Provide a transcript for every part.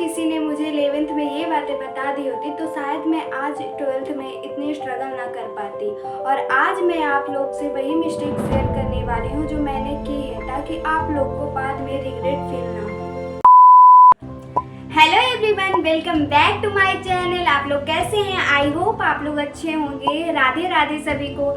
किसी ने मुझे 11th में ये बातें बता दी होती तो शायद मैं आज 12th में इतनी स्ट्रगल ना कर पाती। और आज मैं आप लोग से वही मिस्टेक शेयर करने वाली हूँ जो मैंने की है, ताकि आप लोग को बाद में रिग्रेट फील ना हो। Hello everyone, welcome back to my channel. आप लोग कैसे हैं? आई होप आप लोग अच्छे होंगे। राधे राधे सभी को।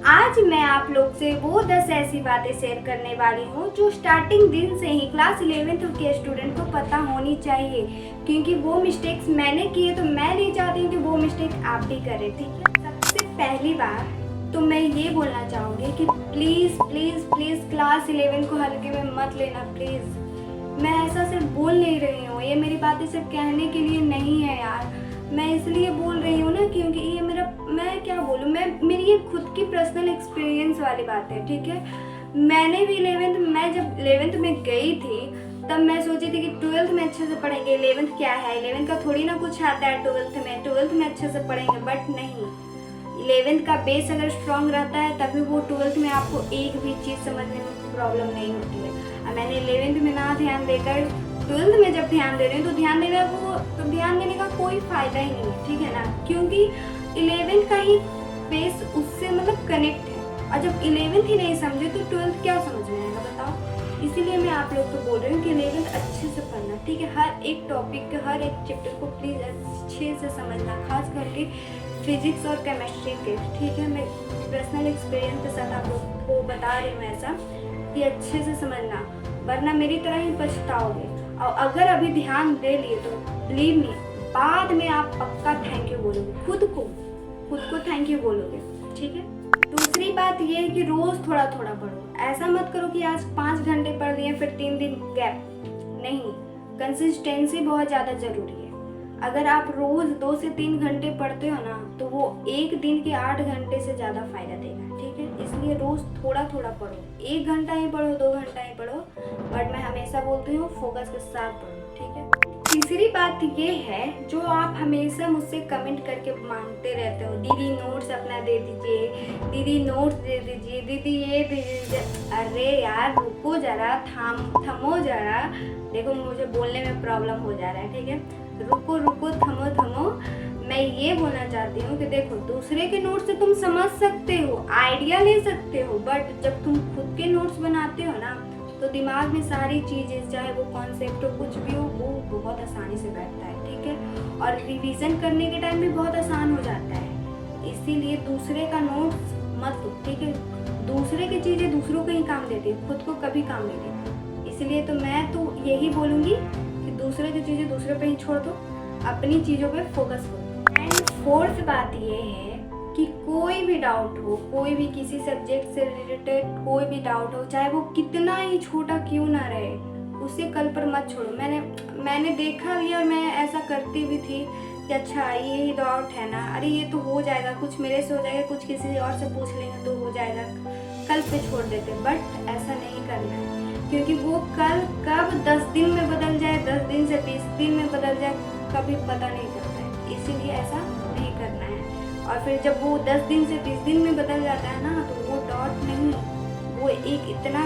आज मैं आप लोग से वो 10 ऐसी बातें शेयर करने वाली हूँ जो स्टार्टिंग दिन से ही क्लास 11th के स्टूडेंट को पता होनी चाहिए, क्योंकि वो मिस्टेक्स मैंने की है तो मैं नहीं चाहती हूँ कि वो मिस्टेक आप भी करें। ठीक है, सबसे पहली बात तो मैं ये बोलना चाहूँगी कि प्लीज़ प्लीज़ प्लीज़ क्लास 11 को हल्के में मत लेना प्लीज़। मैं ऐसा सिर्फ बोल नहीं रही हूँ, ये मेरी बातें सिर्फ कहने के लिए नहीं है यार। मैं इसलिए बोल रही हूँ ना क्योंकि ये मैं क्या बोलूँ, मेरी ये खुद की पर्सनल एक्सपीरियंस वाली बात है। ठीक है, मैंने भी मैं जब 11th में गई थी तब मैं सोची थी कि 12th में अच्छे से पढ़ेंगे। 11th क्या है, 11th का थोड़ी ना कुछ आता है 12th में अच्छे से पढ़ेंगे। बट नहीं, 11th का बेस अगर स्ट्रॉन्ग रहता है तभी वो 12th में आपको एक भी चीज़ समझने में प्रॉब्लम नहीं होती है। और मैंने 11th में ना ध्यान देकर 12th में जब ध्यान दे रही हूँ तो ध्यान देने का कोई फ़ायदा ही नहीं है। ठीक है ना, क्योंकि 11th का ही बेस उससे कनेक्ट है। और जब 11th ही नहीं समझे तो 12th क्या समझ में आएगा बताओ। इसीलिए मैं आप लोग को बोल रही हूँ कि 11th अच्छे से पढ़ना। ठीक है, हर एक टॉपिक के हर एक चैप्टर को प्लीज़ अच्छे से समझना, खास करके फिजिक्स और केमिस्ट्री के। ठीक है, मैं पर्सनल एक्सपीरियंस के साथ आप लोग को बता रही हूँ ऐसा कि अच्छे से समझना, वरना मेरी तरह ही पछताओगे। और अगर अभी ध्यान दे लिए तो बिलीव मी, बाद में आप पक्का थैंक यू बोलोगे, खुद को थैंक यू बोलोगे। ठीक है, दूसरी बात ये है कि रोज़ थोड़ा थोड़ा पढ़ो। ऐसा मत करो कि आज 5 घंटे पढ़ लिए फिर 3 दिन गैप। नहीं, कंसिस्टेंसी बहुत ज़्यादा ज़रूरी है। अगर आप रोज़ 2 से 3 घंटे पढ़ते हो ना तो वो एक दिन के 8 घंटे से ज़्यादा फायदा देगा। ठीक है, इसलिए रोज़ थोड़ा थोड़ा पढ़ो। 1 घंटा ही पढ़ो, 2 घंटा ही पढ़ो, बट मैं हमेशा बोलती हूँ फोकस के साथ पढ़ो। ठीक है, तीसरी बात ये है जो आप हमेशा मुझसे कमेंट करके मांगते रहते हो, दीदी नोट्स अपना दे दीजिए, दीदी नोट्स दे दीजिए, दीदी ये दे दीजिए। अरे यार रुको जरा, थमो जरा। देखो मुझे बोलने में प्रॉब्लम हो जा रहा है। ठीक है, रुको थमो। मैं ये बोलना चाहती हूँ कि देखो, दूसरे के नोट्स से तुम समझ सकते हो, आइडिया ले सकते हो, बट जब तुम खुद के नोट्स बनाते हो ना तो दिमाग में सारी चीज़ें, चाहे वो कॉन्सेप्ट हो कुछ भी हो, वो बहुत आसानी से बैठता है। ठीक है, और रिवीजन करने के टाइम भी बहुत आसान हो जाता है। इसीलिए दूसरे का नोट्स मत लो। ठीक है, दूसरे की चीज़ें दूसरों को ही काम देती है, खुद को कभी काम नहीं देती। इसलिए तो मैं तो यही बोलूँगी कि दूसरे की चीज़ें दूसरे पे ही छोड़ दो, अपनी चीज़ों पे फोकस करो। एंड फोर्थ बात ये है कि कोई भी डाउट हो, कोई भी किसी सब्जेक्ट से रिलेटेड कोई भी डाउट हो, चाहे वो कितना ही छोटा क्यों ना रहे, उसे कल पर मत छोड़ो। मैंने देखा भी और मैं ऐसा करती भी थी कि अच्छा ये ही डाउट है ना, अरे ये तो हो जाएगा, कुछ मेरे से हो जाएगा, कुछ किसी और से पूछ लेंगे तो हो जाएगा, कल पे छोड़ देते। बट ऐसा नहीं करना है, क्योंकि वो कल कब 10 दिन में बदल जाए, 10 दिन से 20 दिन में बदल जाए, कभी पता नहीं चलता है। इसीलिए ऐसा नहीं करना है। और फिर जब वो 10 दिन से 20 दिन में बदल जाता है ना तो वो डॉट नहीं, वो एक इतना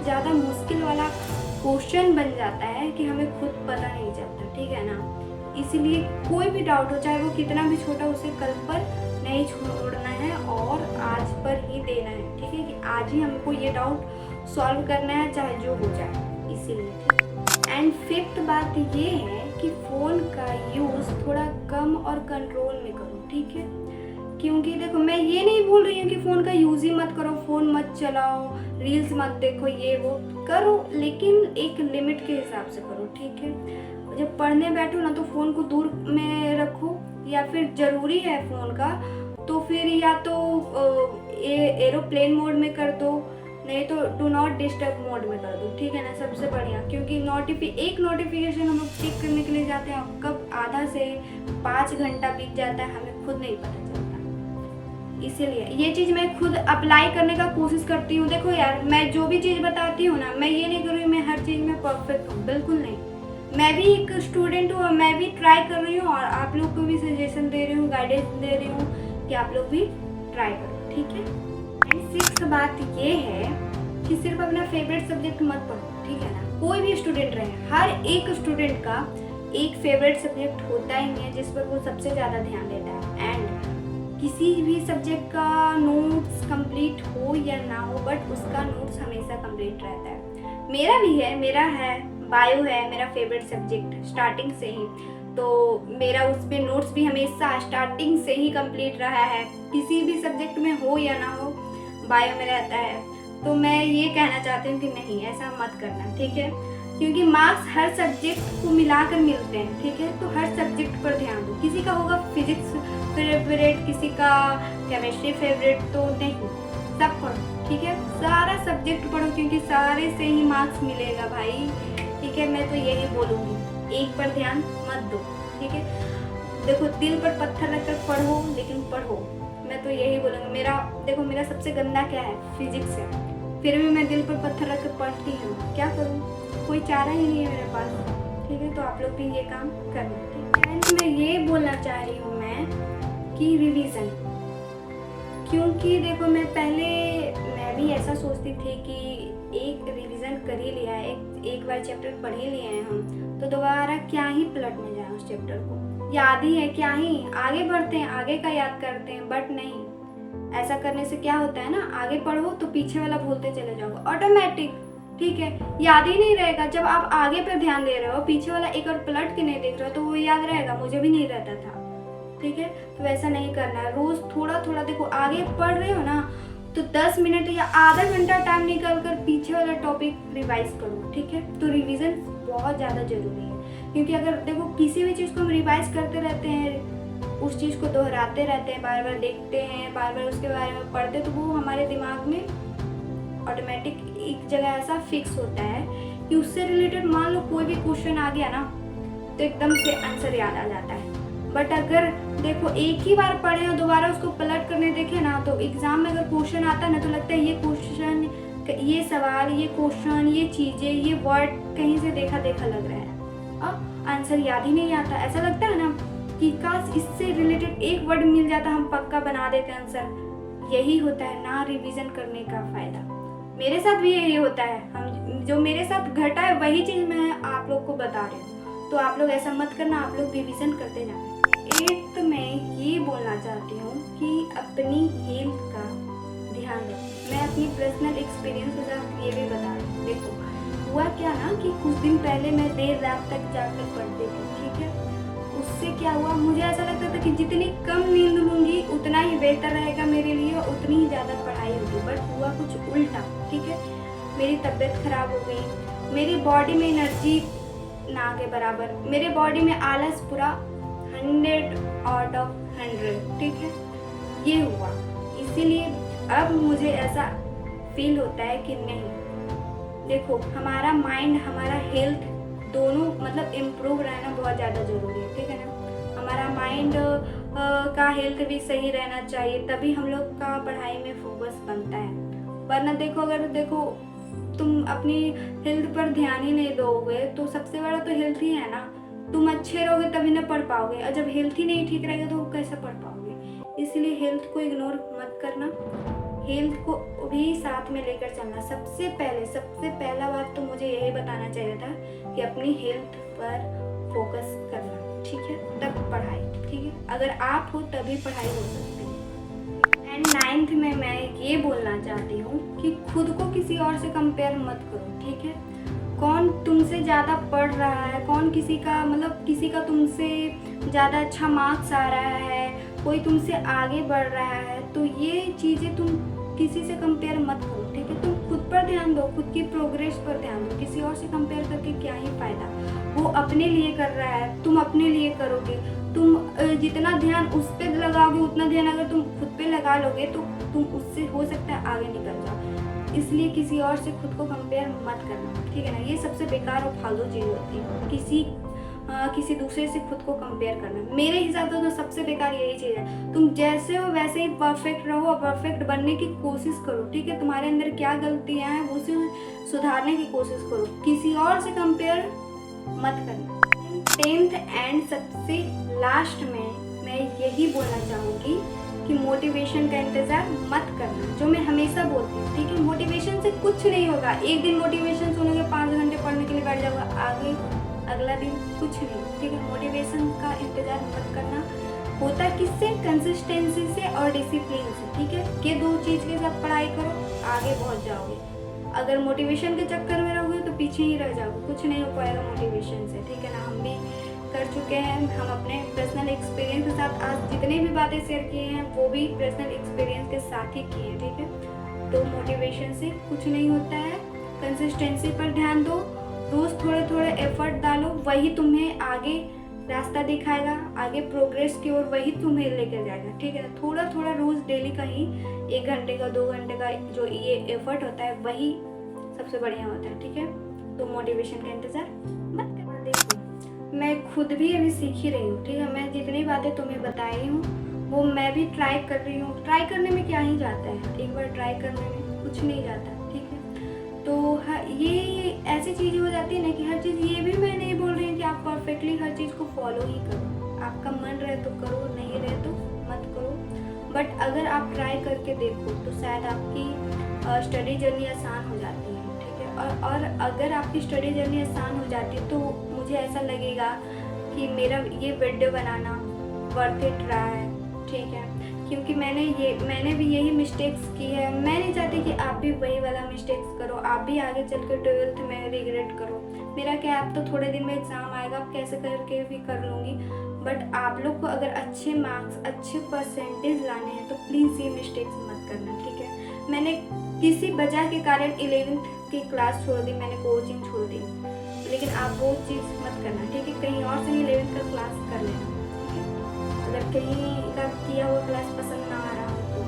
ज़्यादा मुश्किल वाला क्वेश्चन बन जाता है कि हमें खुद पता नहीं चलता। ठीक है ना, इसीलिए कोई भी डाउट हो, चाहे वो कितना भी छोटा, उसे कल पर नहीं छोड़ना है और आज पर ही देना है। ठीक है, कि आज ही हमको ये डाउट सॉल्व करना है, चाहे जो हो जाए। इसीलिए एंड फिफ्थ बात ये है कि फ़ोन का यूज़ थोड़ा कम और कंट्रोल में करो। ठीक है, क्योंकि देखो मैं ये नहीं बोल रही हूँ कि फ़ोन का यूज़ ही मत करो, फ़ोन मत चलाओ, रील्स मत देखो, ये वो करो, लेकिन एक लिमिट के हिसाब से करो। ठीक है, जब पढ़ने बैठो ना तो फ़ोन को दूर में रखो, या फिर ज़रूरी है फ़ोन का तो फिर या तो एरोप्लेन मोड में कर दो, नहीं तो डू नॉट डिस्टर्ब मोड में कर दो। ठीक है ना, सबसे बढ़िया, क्योंकि एक नोटिफिकेशन हम लोग चेक करने के लिए जाते हैं, कब आधा से 5 घंटा बीत जाता है हमें खुद नहीं पता चलता। इसीलिए ये चीज़ मैं खुद अप्लाई करने का कोशिश करती हूँ। देखो यार, मैं जो भी चीज़ बताती हूँ ना, मैं ये नहीं कर रही हूँ मैं हर चीज़ में परफेक्ट हूँ, बिल्कुल नहीं। मैं भी एक स्टूडेंट हूँ और मैं भी ट्राई कर रही हूँ और आप लोग को भी सजेशन दे रही हूँ, गाइडेंस दे रही हूँ कि आप लोग भी ट्राई करो। ठीक है, एंड सिक्स्थ बात ये है कि सिर्फ अपना फेवरेट सब्जेक्ट मत पढ़ो। ठीक है ना। कोई भी स्टूडेंट रहे, हर एक स्टूडेंट का एक फेवरेट सब्जेक्ट होता ही है जिस पर वो सबसे ज़्यादा ध्यान देता है। एंड किसी भी सब्जेक्ट का नोट्स कंप्लीट हो या ना हो, बट उसका नोट्स हमेशा कंप्लीट रहता है। मेरा भी है, मेरा है बायो है मेरा फेवरेट सब्जेक्ट स्टार्टिंग से ही, तो मेरा उस पर नोट्स भी हमेशा स्टार्टिंग से ही कंप्लीट रहा है। किसी भी सब्जेक्ट में हो या ना हो, बायो में रहता है। तो मैं ये कहना चाहती हूँ कि नहीं, ऐसा मत करना, ठीक है, क्योंकि मार्क्स हर सब्जेक्ट को मिलाकर मिलते हैं, ठीक है। तो हर सब्जेक्ट पर ध्यान दो। किसी का होगा फिजिक्स फेवरेट, किसी का केमिस्ट्री फेवरेट, तो नहीं, सब पढ़ो, ठीक है। सारा सब्जेक्ट पढ़ो क्योंकि सारे से ही मार्क्स मिलेगा भाई, ठीक है। मैं तो यही बोलूँगी, एक पर ध्यान मत दो, ठीक है। देखो, दिल पर पत्थर रखकर पढ़ो, लेकिन पढ़ो। मैं तो यही बोलूँगी। मेरा सबसे गंदा क्या है, फिजिक्स है, फिर भी मैं दिल पर पत्थर रखकर पढ़ती हूँ। क्या करूँ, कोई चारा ही नहीं है मेरे पास, ठीक है। तो आप लोग भी ये काम करना, ठीक है। मैं ये बोलना चाह रही हूँ मैं कि रिवीजन, क्योंकि देखो मैं भी ऐसा सोचती थी कि एक रिवीजन कर ही लिया है, एक बार चैप्टर पढ़ ही लिए हैं हम, तो दोबारा क्या ही पलटने जाए उस चैप्टर को, याद ही है क्या ही, आगे बढ़ते हैं, आगे का याद करते हैं। बट नहीं, ऐसा करने से क्या होता है ना, आगे पढ़ो तो पीछे वाला भूलते चले जाओगे ऑटोमेटिक, ठीक है, याद ही नहीं रहेगा। जब आप आगे पर ध्यान दे रहे हो, पीछे वाला एक और पलट के नहीं देख रहे हो, तो वो याद रहेगा। मुझे भी नहीं रहता था, ठीक है। तो वैसा नहीं करना है, रोज थोड़ा थोड़ा देखो, आगे पढ़ रहे हो ना, तो 10 मिनट या आधा घंटा टाइम निकाल कर पीछे वाला टॉपिक रिवाइज करो, ठीक है। तो रिवीजन बहुत ज़्यादा जरूरी है, क्योंकि अगर देखो किसी भी चीज़ को हम रिवाइज करते रहते हैं, उस चीज़ को दोहराते रहते हैं, बार बार देखते हैं, बार बार उसके बारे में पढ़ते, तो वो हमारे दिमाग में ऑटोमेटिक एक जगह ऐसा फिक्स होता है कि उससे रिलेटेड मान लो कोई भी क्वेश्चन आ गया ना, तो एकदम से आंसर याद आ जाता है। बट अगर देखो एक ही बार पढ़े और दोबारा उसको पलट करने देखे ना, तो एग्जाम में अगर क्वेश्चन आता है ना, तो लगता है ये क्वेश्चन, ये सवाल, ये क्वेश्चन, ये चीज़ें, ये वर्ड कहीं से देखा देखा लग रहा है, अब आंसर याद ही नहीं आता। ऐसा लगता है ना कि काश इससे रिलेटेड एक वर्ड मिल जाता, हम पक्का बना देते आंसर। यही होता है ना रिवीजन करने का फ़ायदा। मेरे साथ भी यही होता है, हम जो मेरे साथ घटा है वही चीज़ मैं आप लोग को बता रही हूँ। तो आप लोग ऐसा मत करना, आप लोग रिवीजन करते जाना। तो मैं ये बोलना चाहती हूँ कि अपनी हेल्थ का ध्यान रखो। मैं अपनी पर्सनल एक्सपीरियंस के साथ ये भी बता रही हूँ। देखो हुआ क्या ना कि कुछ दिन पहले मैं देर रात तक जाकर पढ़ती थी, ठीक है। उससे क्या हुआ, मुझे ऐसा लगता था कि जितनी कम नींद लूँगी उतना ही बेहतर रहेगा मेरे लिए, उतनी ही ज़्यादा पढ़ाई होगी। बट हुआ कुछ उल्टा, ठीक है। मेरी तबीयत खराब हो गई, मेरी बॉडी में एनर्जी ना के बराबर, मेरे बॉडी में आलस पूरा 100 आउट ऑफ 100, ठीक है। ये हुआ, इसीलिए अब मुझे ऐसा फील होता है कि नहीं, देखो हमारा माइंड, हमारा हेल्थ दोनों मतलब इम्प्रूव रहना बहुत ज़्यादा ज़रूरी है, ठीक है ना। हमारा माइंड का हेल्थ भी सही रहना चाहिए, तभी हम लोग का पढ़ाई में फोकस बनता है। वरना देखो, अगर देखो तुम अपनी हेल्थ पर ध्यान ही नहीं दोगे, तो सबसे बड़ा तो हेल्थ ही है ना। तुम अच्छे रहोगे तभी ना पढ़ पाओगे, और जब हेल्थ ही नहीं ठीक रहेगा तो कैसे पढ़ पाओगे। इसलिए हेल्थ को इग्नोर मत करना, हेल्थ को भी साथ में लेकर चलना। सबसे पहला बात तो मुझे यही बताना चाहिए था कि अपनी हेल्थ पर फोकस करना, ठीक है, तब पढ़ाई, ठीक है। अगर आप हो तभी पढ़ाई हो सकती है। एंड 9th में मैं ये बोलना चाहती हूँ कि खुद को किसी और से कंपेयर मत करो, ठीक है। कौन तुमसे ज़्यादा पढ़ रहा है, कौन किसी का तुमसे ज़्यादा अच्छा मार्क्स आ रहा है, कोई तुमसे आगे बढ़ रहा है, तो ये चीज़ें तुम किसी से कंपेयर मत करो, ठीक है। तुम खुद पर ध्यान दो, खुद की प्रोग्रेस पर ध्यान दो। किसी और से कंपेयर करके क्या ही फ़ायदा, वो अपने लिए कर रहा है, तुम अपने लिए करोगे। तुम जितना ध्यान उस पर लगाओगे, उतना ध्यान अगर तुम खुद पे लगा लोगे, तो तुम उससे हो सकता है आगे निकल जाओ। इसलिए किसी और से खुद को कंपेयर मत करना, ठीक है ना। ये सबसे बेकार और फालतू चीज़ होती है, किसी दूसरे से खुद को कंपेयर करना। मेरे हिसाब से तो सबसे बेकार यही चीज़ है। तुम जैसे हो वैसे ही परफेक्ट रहो और परफेक्ट बनने की कोशिश करो, ठीक है। तुम्हारे अंदर क्या गलतियाँ हैं वो सुधारने की कोशिश करो, किसी और से कंपेयर मत करना। 10th एंड सबसे लास्ट में मैं यही बोलना चाहूँगी कि मोटिवेशन का इंतज़ार मत करना, जो मैं हमेशा बोलती हूँ, ठीक है। मोटिवेशन से कुछ नहीं होगा, एक दिन मोटिवेशन सुनोगे 5 घंटे पढ़ने के लिए बैठ जाओगे, आगे अगला दिन कुछ नहीं, ठीक है। मोटिवेशन का इंतज़ार मत करना। होता किससे? कंसिस्टेंसी से और डिसिप्लिन से, ठीक है। ये दो चीज़ के साथ पढ़ाई करो, आगे पहुँच जाओगे। अगर मोटिवेशन के चक्कर में रहोगे तो पीछे ही रह जाओगे, कुछ नहीं हो पाएगा मोटिवेशन से, ठीक है ना। हम भी कर चुके हैं, हम अपने पर्सनल एक्सपीरियंस के साथ आज जितनी भी बातें शेयर किए हैं वो भी पर्सनल एक्सपीरियंस के साथ ही किए हैं, ठीक है। तो मोटिवेशन से कुछ नहीं होता है, कंसिस्टेंसी पर ध्यान दो, रोज़ थोड़े थोड़े एफर्ट डालो, वही तुम्हें आगे रास्ता दिखाएगा, आगे प्रोग्रेस की ओर वही तुम्हें लेकर जाएगा, ठीक है। थोड़ा थोड़ा रोज़ डेली का ही 1 घंटे का 2 घंटे का जो ये एफर्ट होता है वही सबसे बढ़िया होता है, ठीक है। तो मोटिवेशन का इंतज़ार मत करना। देखो मैं खुद भी अभी सीख ही रही हूँ, ठीक है। मैं जितनी बातें तुम्हें बताई हूँ वो मैं भी ट्राई कर रही हूँ। ट्राई करने में क्या ही जाता है, एक बार ट्राई करने में कुछ नहीं जाता, ठीक है। तो ये ऐसी चीज़ें हो जाती है ना कि हर चीज़, ये भी मैं नहीं बोल रही हूँ कि आप परफेक्टली हर चीज़ को फॉलो ही करो, आपका मन रहे तो करो, नहीं रहे तो मत करो। बट अगर आप ट्राई करके देखो तो शायद आपकी स्टडी जर्नी आसान हो जाती है, ठीक है। और अगर आपकी स्टडी जर्नी आसान हो जाती है तो मुझे ऐसा लगेगा कि मेरा ये वीडियो बनाना वर्थ इट रहा है, ठीक है। क्योंकि मैंने भी यही मिस्टेक्स की है। मैं नहीं चाहती कि आप भी वही वाला मिस्टेक्स करो, आप भी आगे चल कर 12th में रिग्रेट करो। मेरा क्या, आप तो थोड़े दिन में एग्ज़ाम आएगा, आप कैसे करके भी कर लूँगी। बट आप लोग को अगर अच्छे मार्क्स, अच्छे परसेंटेज लाने हैं तो प्लीज़ ये मिस्टेक्स मत करना, ठीक है। मैंने किसी वजह के कारण 11th की क्लास छोड़ दी, मैंने कोचिंग छोड़ दी, लेकिन आप वो चीज़ मत करना, ठीक है। कहीं और से ही 11th का क्लास कर लेना, ठीक है। अगर कहीं का किया हुआ क्लास पसंद ना आ रहा हो तो।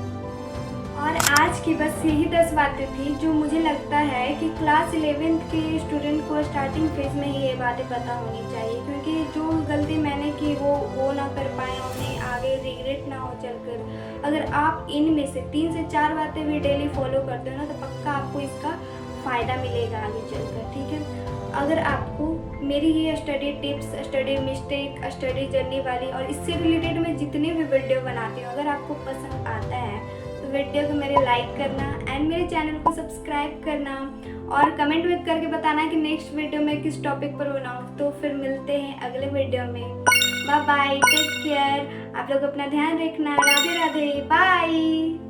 और आज की बस यही 10 बातें थी जो मुझे लगता है कि क्लास 11th के स्टूडेंट को स्टार्टिंग फेज में ही ये बातें पता होनी चाहिए, क्योंकि जो गलती मैंने की वो ना कर पाए, उन्हें आगे रिग्रेट ना हो चलकर। अगर आप इनमें से 3 से 4 बातें भी डेली फॉलो करते हो ना तो पक्का आपको इसका फ़ायदा मिलेगा आगे चलकर, ठीक है। अगर आपको मेरी ये study tips, study mistake, study journey वाली और इससे रिलेटेड मैं जितने भी वीडियो बनाती हूँ अगर आपको पसंद आता है तो वीडियो को मेरे लाइक करना एंड मेरे चैनल को सब्सक्राइब करना और कमेंट में करके बताना कि नेक्स्ट वीडियो में किस टॉपिक पर बनाऊँ। तो फिर मिलते हैं अगले वीडियो में। बाय बाय, टेक केयर, आप लोग अपना ध्यान रखना। राधे राधे, बाय।